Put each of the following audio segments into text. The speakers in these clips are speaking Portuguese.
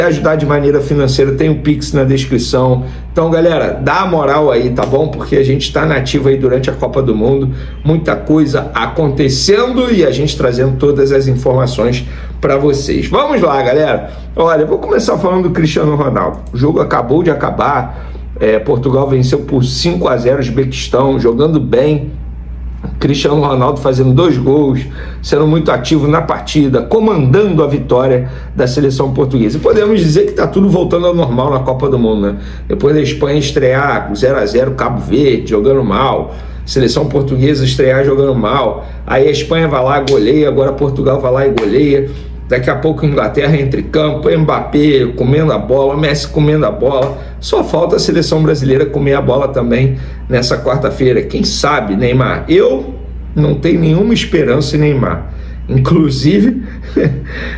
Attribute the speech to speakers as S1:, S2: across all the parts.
S1: ajudar de maneira financeira, tem o Pix na descrição. Então, galera, dá a moral aí, tá bom? Porque a gente está nativo aí durante a Copa do Mundo, muita coisa acontecendo e a gente trazendo todas as informações para vocês. Vamos lá, galera. Olha, eu vou começar falando do Cristiano Ronaldo. O jogo acabou de acabar, Portugal venceu por 5-0 o Uzbequistão, jogando bem. Cristiano Ronaldo fazendo 2 gols, sendo muito ativo na partida, comandando a vitória da seleção portuguesa. E podemos dizer que está tudo voltando ao normal na Copa do Mundo, né? Depois da Espanha estrear 0-0 Cabo Verde, jogando mal, seleção portuguesa estrear jogando mal, aí a Espanha vai lá e goleia, agora Portugal vai lá e goleia. Daqui a pouco Inglaterra entre campo, Mbappé comendo a bola, Messi comendo a bola. Só falta a seleção brasileira comer a bola também nessa quarta-feira. Quem sabe, Neymar? Eu não tenho nenhuma esperança em Neymar. Inclusive,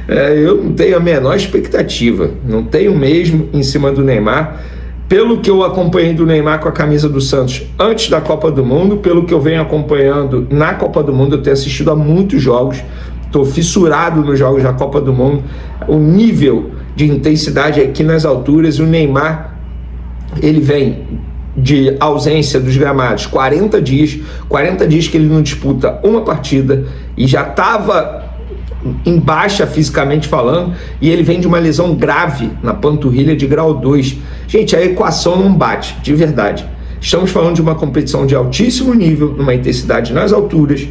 S1: eu não tenho a menor expectativa. Não tenho mesmo em cima do Neymar. Pelo que eu acompanhei do Neymar com a camisa do Santos antes da Copa do Mundo, pelo que eu venho acompanhando na Copa do Mundo, eu tenho assistido a muitos jogos. Estou fissurado nos jogos da Copa do Mundo. O nível de intensidade aqui nas alturas. O Neymar, ele vem de ausência dos gramados 40 dias que ele não disputa uma partida e já estava em baixa fisicamente falando, e ele vem de uma lesão grave na panturrilha de grau 2. Gente, a equação não bate, de verdade. Estamos falando de uma competição de altíssimo nível, numa intensidade nas alturas,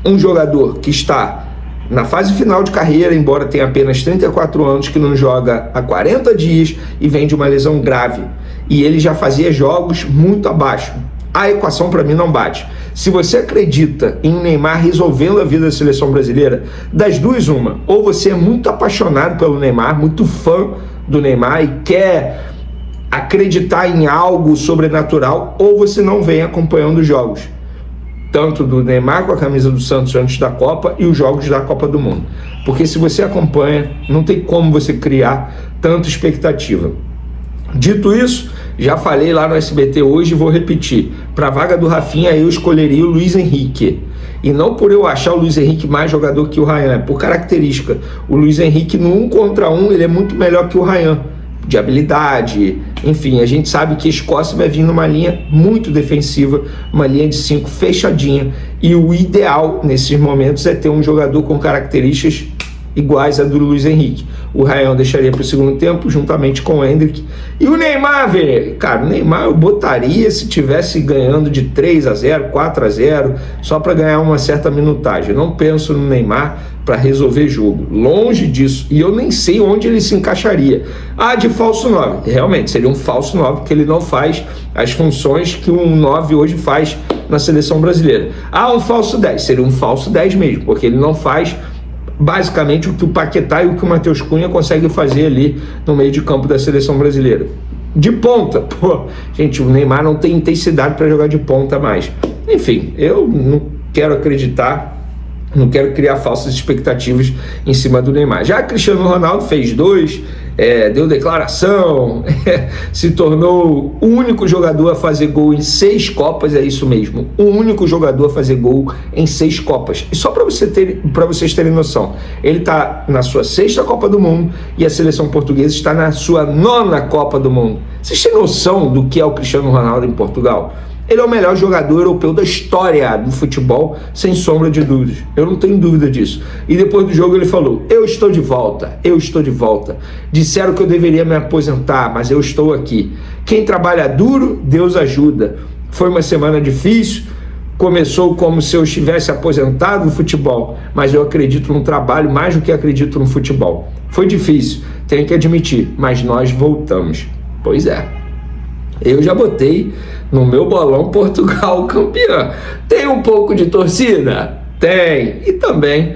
S1: um jogador que está na fase final de carreira, embora tenha apenas 34 anos, que não joga há 40 dias e vem de uma lesão grave. E ele já fazia jogos muito abaixo. A equação para mim não bate. Se você acredita em Neymar resolvendo a vida da seleção brasileira, das duas uma. Ou você é muito apaixonado pelo Neymar, muito fã do Neymar e quer acreditar em algo sobrenatural, ou você não vem acompanhando os jogos, tanto do Neymar com a camisa do Santos antes da Copa e os jogos da Copa do Mundo. Porque se você acompanha, não tem como você criar tanta expectativa. Dito isso, já falei lá no SBT hoje e vou repetir. Para a vaga do Rafinha, eu escolheria o Luiz Henrique. E não por eu achar o Luiz Henrique mais jogador que o Ryan, é por característica. O Luiz Henrique no 1 contra 1, ele é muito melhor que o Ryan, de habilidade, enfim, a gente sabe que a Escócia vai vir numa linha muito defensiva, uma linha de 5 fechadinha, e o ideal nesses momentos é ter um jogador com características iguais a do Luiz Henrique. O Ryan deixaria para o segundo tempo, juntamente com o Endrick. E o Neymar, velho, cara, o Neymar eu botaria se tivesse ganhando de 3-0, 4-0, só para ganhar uma certa minutagem. Eu não penso no Neymar para resolver jogo, longe disso, e eu nem sei onde ele se encaixaria. De falso 9, realmente seria um falso 9, porque ele não faz as funções que um 9 hoje faz na seleção brasileira. Um falso 10, seria um falso 10 mesmo, porque ele não faz basicamente o que o Paquetá e o que o Matheus Cunha conseguem fazer ali no meio de campo da seleção brasileira. De ponta, gente, o Neymar não tem intensidade para jogar de ponta mais. Enfim, eu não quero acreditar, não quero criar falsas expectativas em cima do Neymar. Já Cristiano Ronaldo fez 2, deu declaração, se tornou o único jogador a fazer gol em 6 Copas, é isso mesmo, o único jogador a fazer gol em 6 Copas. E só para vocês terem noção, ele está na sua 6ª Copa do Mundo e a seleção portuguesa está na sua 9ª Copa do Mundo. Vocês têm noção do que é o Cristiano Ronaldo em Portugal? Ele é o melhor jogador europeu da história do futebol, sem sombra de dúvidas. Eu não tenho dúvida disso. E depois do jogo ele falou, eu estou de volta, eu estou de volta. Disseram que eu deveria me aposentar, mas eu estou aqui. Quem trabalha duro, Deus ajuda. Foi uma semana difícil, começou como se eu estivesse aposentado no futebol, mas eu acredito no trabalho mais do que acredito no futebol. Foi difícil, tenho que admitir, mas nós voltamos. Pois é. Eu já botei no meu bolão Portugal campeã. Tem um pouco de torcida? Tem. E também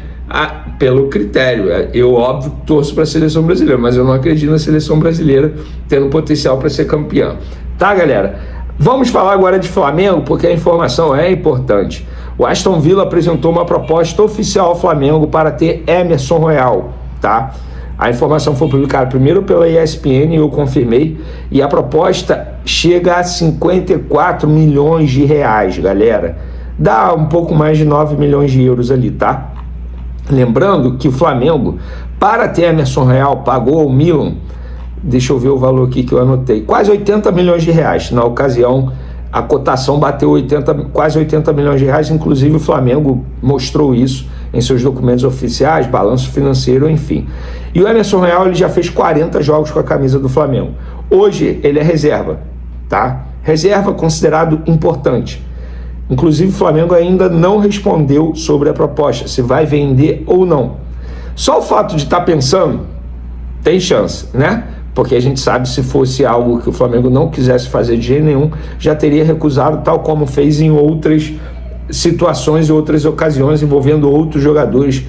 S1: pelo critério. Eu, óbvio, torço para a seleção brasileira, mas eu não acredito na seleção brasileira tendo potencial para ser campeã. Tá, galera? Vamos falar agora de Flamengo, porque a informação é importante. O Aston Villa apresentou uma proposta oficial ao Flamengo para ter Emerson Royal, tá? A informação foi publicada primeiro pela ESPN, eu confirmei, e a proposta chega a 54 milhões de reais, galera. Dá um pouco mais de 9 milhões de euros ali, tá? Lembrando que o Flamengo, para ter Emerson Royal, pagou ao Milan deixa eu ver o valor aqui que eu anotei, quase 80 milhões de reais. Na ocasião, a cotação bateu quase 80 milhões de reais, inclusive o Flamengo mostrou isso em seus documentos oficiais, balanço financeiro, enfim. E o Emerson Royal, ele já fez 40 jogos com a camisa do Flamengo. Hoje ele é reserva, tá? Reserva considerado importante. Inclusive o Flamengo ainda não respondeu sobre a proposta, se vai vender ou não. Só o fato de estar pensando, tem chance, né? Porque a gente sabe, se fosse algo que o Flamengo não quisesse fazer de jeito nenhum, já teria recusado, tal como fez em outras situações e outras ocasiões envolvendo outros jogadores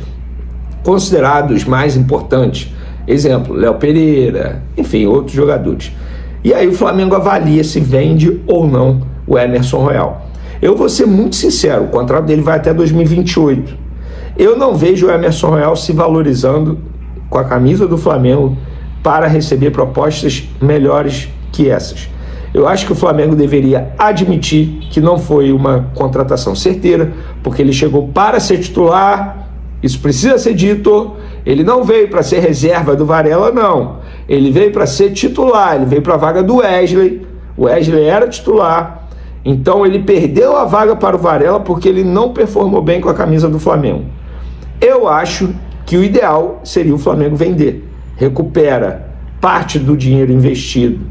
S1: considerados mais importantes. Exemplo, Léo Pereira, enfim, outros jogadores. E aí o Flamengo avalia se vende ou não o Emerson Royal. Eu vou ser muito sincero, o contrato dele vai até 2028. Eu não vejo o Emerson Royal se valorizando com a camisa do Flamengo para receber propostas melhores que essas. Eu acho que o Flamengo deveria admitir que não foi uma contratação certeira, porque ele chegou para ser titular, isso precisa ser dito, ele não veio para ser reserva do Varela, não. Ele veio para ser titular, ele veio para a vaga do Wesley, o Wesley era titular, então ele perdeu a vaga para o Varela porque ele não performou bem com a camisa do Flamengo. Eu acho que o ideal seria o Flamengo vender. Recupera parte do dinheiro investido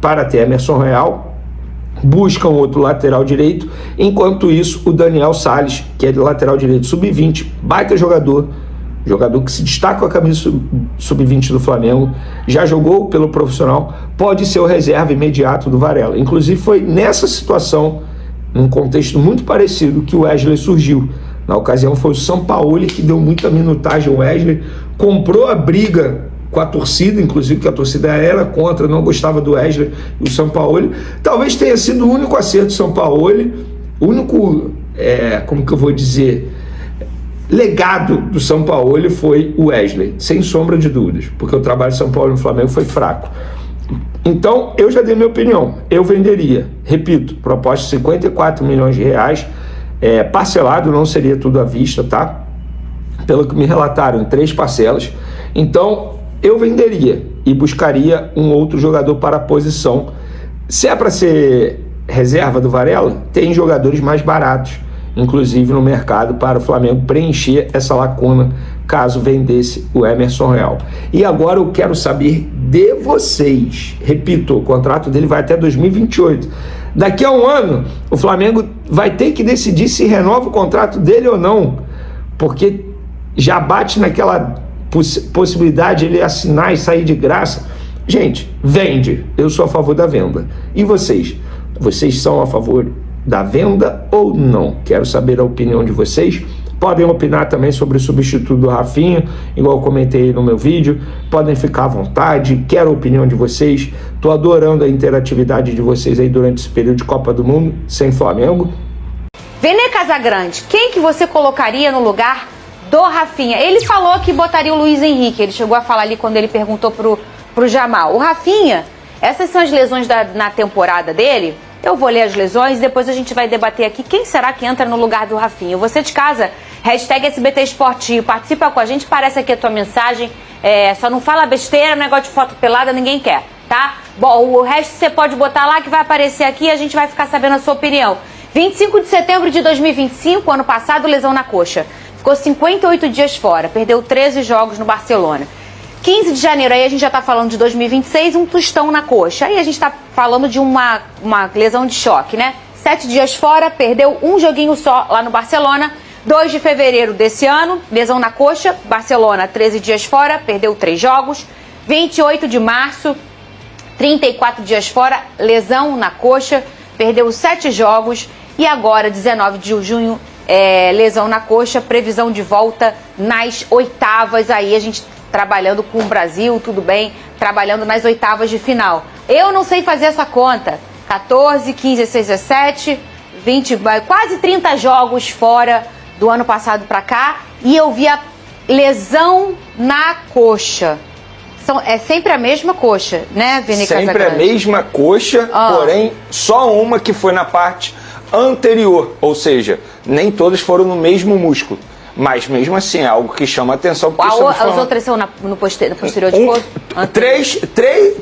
S1: para ter Emerson Royal, busca um outro lateral direito, enquanto isso o Daniel Salles, que é de lateral direito sub-20, baita jogador que se destaca com a camisa sub-20 do Flamengo, já jogou pelo profissional, pode ser o reserva imediato do Varela. Inclusive foi nessa situação, num contexto muito parecido, que o Wesley surgiu. Na ocasião foi o Sampaoli que deu muita minutagem ao Wesley, comprou a briga com a torcida, inclusive que a torcida era contra, não gostava do Wesley e o Sampaoli. Talvez tenha sido o único acerto do Sampaoli, o único, como que eu vou dizer, legado do Sampaoli foi o Wesley, sem sombra de dúvidas, porque o trabalho de Sampaoli no Flamengo foi fraco. Então, eu já dei minha opinião, eu venderia, repito, proposta de 54 milhões de reais, parcelado, não seria tudo à vista, tá? Pelo que me relataram, em 3 parcelas. Então, eu venderia e buscaria um outro jogador para a posição. Se é para ser reserva do Varela, tem jogadores mais baratos, inclusive no mercado, para o Flamengo preencher essa lacuna, caso vendesse o Emerson Royal. E agora eu quero saber de vocês. Repito, o contrato dele vai até 2028. Daqui a um ano, o Flamengo vai ter que decidir se renova o contrato dele ou não, porque já bate naquela possibilidade de ele assinar e sair de graça. Gente, vende. Eu sou a favor da venda. E vocês? Vocês são a favor da venda ou não? Quero saber a opinião de vocês. Podem opinar também sobre o substituto do Rafinha, igual eu comentei no meu vídeo. Podem ficar à vontade, quero a opinião de vocês. Estou adorando a interatividade de vocês aí durante esse período de Copa do Mundo, sem Flamengo.
S2: Vene Casagrande, quem que você colocaria no lugar do Rafinha? Ele falou que botaria o Luiz Henrique, ele chegou a falar ali quando ele perguntou pro Jamal. O Rafinha, essas são as lesões na temporada dele. Eu vou ler as lesões, depois a gente vai debater aqui quem será que entra no lugar do Rafinha. Você de casa, hashtag SBT Esportivo, participa com a gente, parece aqui a tua mensagem, só não fala besteira, negócio de foto pelada, ninguém quer, tá? Bom, o resto você pode botar lá que vai aparecer aqui e a gente vai ficar sabendo a sua opinião. 25 de setembro de 2025, ano passado, lesão na coxa. Ficou 58 dias fora, perdeu 13 jogos no Barcelona. 15 de janeiro, aí a gente já tá falando de 2026, um tostão na coxa. Aí a gente tá falando de uma lesão de choque, né? 7 dias fora, perdeu um joguinho só lá no Barcelona. 2 de fevereiro desse ano, lesão na coxa, Barcelona, 13 dias fora, perdeu 3 jogos. 28 de março, 34 dias fora, lesão na coxa, perdeu 7 jogos. E agora, 19 de junho, lesão na coxa, previsão de volta nas oitavas. Aí a gente trabalhando com o Brasil, tudo bem, trabalhando nas oitavas de final. Eu não sei fazer essa conta. 14, 15, 16, 17, 20, quase 30 jogos fora do ano passado para cá. E eu vi a lesão na coxa. É sempre a mesma coxa, né, Vene Casagrande?
S3: Sempre a mesma coxa, porém só uma que foi na parte anterior. Ou seja, nem todas foram no mesmo músculo. Mas mesmo assim, é algo que chama atenção. Porque
S2: As outras são no posterior de coxa?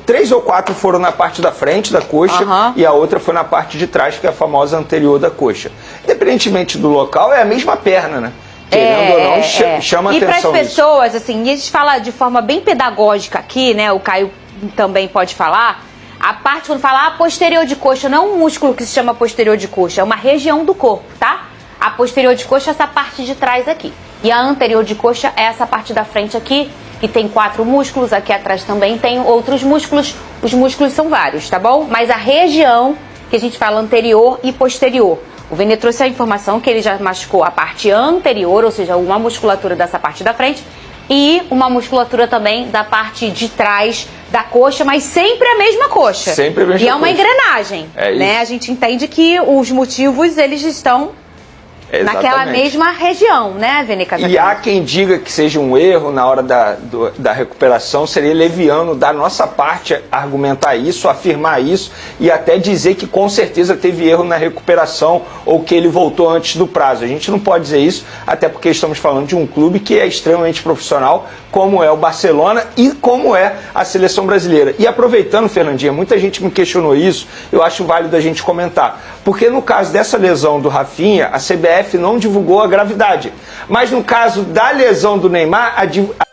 S3: Três ou quatro foram na parte da frente da coxa e a outra foi na parte de trás, que é a famosa anterior da coxa. Independentemente do local, é a mesma perna, né? Querendo ou não, chama
S2: e
S3: atenção.
S2: E para as pessoas, assim, e a gente fala de forma bem pedagógica aqui, né? O Caio também pode falar. A parte, quando fala posterior de coxa, não é um músculo que se chama posterior de coxa, é uma região do corpo, tá? A posterior de coxa é essa parte de trás aqui. E a anterior de coxa é essa parte da frente aqui, que tem 4 músculos. Aqui atrás também tem outros músculos. Os músculos são vários, tá bom? Mas a região que a gente fala anterior e posterior. O Vene trouxe a informação que ele já machucou a parte anterior, ou seja, uma musculatura dessa parte da frente e uma musculatura também da parte de trás da coxa, mas sempre a mesma coxa.
S3: Sempre a mesma coxa.
S2: E é uma engrenagem, né? A gente entende que os motivos, eles estão naquela mesma região, né, Vene Casagrande?
S3: E há quem diga que seja um erro na hora da recuperação, seria leviano da nossa parte argumentar isso, afirmar isso e até dizer que com certeza teve erro na recuperação ou que ele voltou antes do prazo. A gente não pode dizer isso, até porque estamos falando de um clube que é extremamente profissional, como é o Barcelona e como é a seleção brasileira. E aproveitando, Fernandinha, muita gente me questionou isso, eu acho válido a gente comentar, porque no caso dessa lesão do Rafinha, a CBF não divulgou a gravidade. Mas no caso da lesão do Neymar...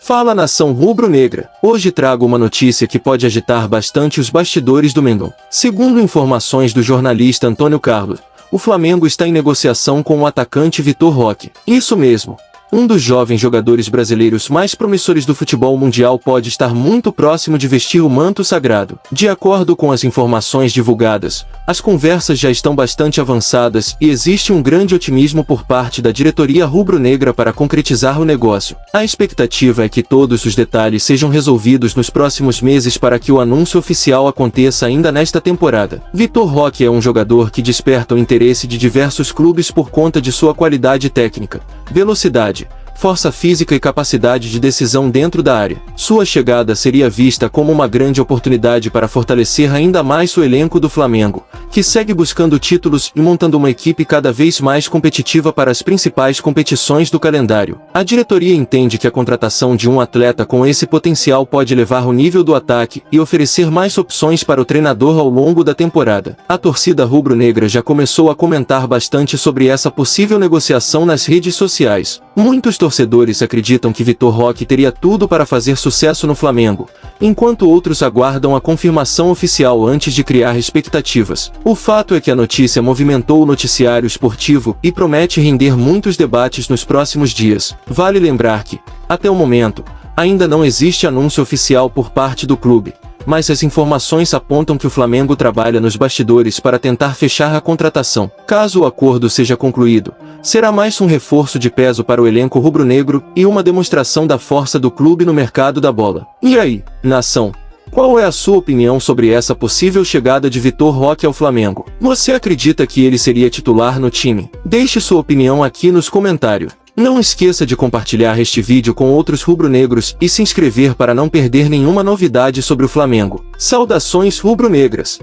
S4: Fala, nação rubro-negra. Hoje trago uma notícia que pode agitar bastante os bastidores do Mengão. Segundo informações do jornalista Antônio Carlos, o Flamengo está em negociação com o atacante Vitor Roque. Isso mesmo. Um dos jovens jogadores brasileiros mais promissores do futebol mundial pode estar muito próximo de vestir o manto sagrado. De acordo com as informações divulgadas, as conversas já estão bastante avançadas e existe um grande otimismo por parte da diretoria rubro-negra para concretizar o negócio. A expectativa é que todos os detalhes sejam resolvidos nos próximos meses para que o anúncio oficial aconteça ainda nesta temporada. Vitor Roque é um jogador que desperta o interesse de diversos clubes por conta de sua qualidade técnica, velocidade, força física e capacidade de decisão dentro da área. Sua chegada seria vista como uma grande oportunidade para fortalecer ainda mais o elenco do Flamengo, que segue buscando títulos e montando uma equipe cada vez mais competitiva para as principais competições do calendário. A diretoria entende que a contratação de um atleta com esse potencial pode elevar o nível do ataque e oferecer mais opções para o treinador ao longo da temporada. A torcida rubro-negra já começou a comentar bastante sobre essa possível negociação nas redes sociais. Muitos torcedores acreditam que Vitor Roque teria tudo para fazer sucesso no Flamengo, enquanto outros aguardam a confirmação oficial antes de criar expectativas. O fato é que a notícia movimentou o noticiário esportivo e promete render muitos debates nos próximos dias. Vale lembrar que, até o momento, ainda não existe anúncio oficial por parte do clube, mas as informações apontam que o Flamengo trabalha nos bastidores para tentar fechar a contratação. Caso o acordo seja concluído, será mais um reforço de peso para o elenco rubro-negro e uma demonstração da força do clube no mercado da bola. E aí, nação? Qual é a sua opinião sobre essa possível chegada de Vitor Roque ao Flamengo? Você acredita que ele seria titular no time? Deixe sua opinião aqui nos comentários. Não esqueça de compartilhar este vídeo com outros rubro-negros e se inscrever para não perder nenhuma novidade sobre o Flamengo. Saudações rubro-negras!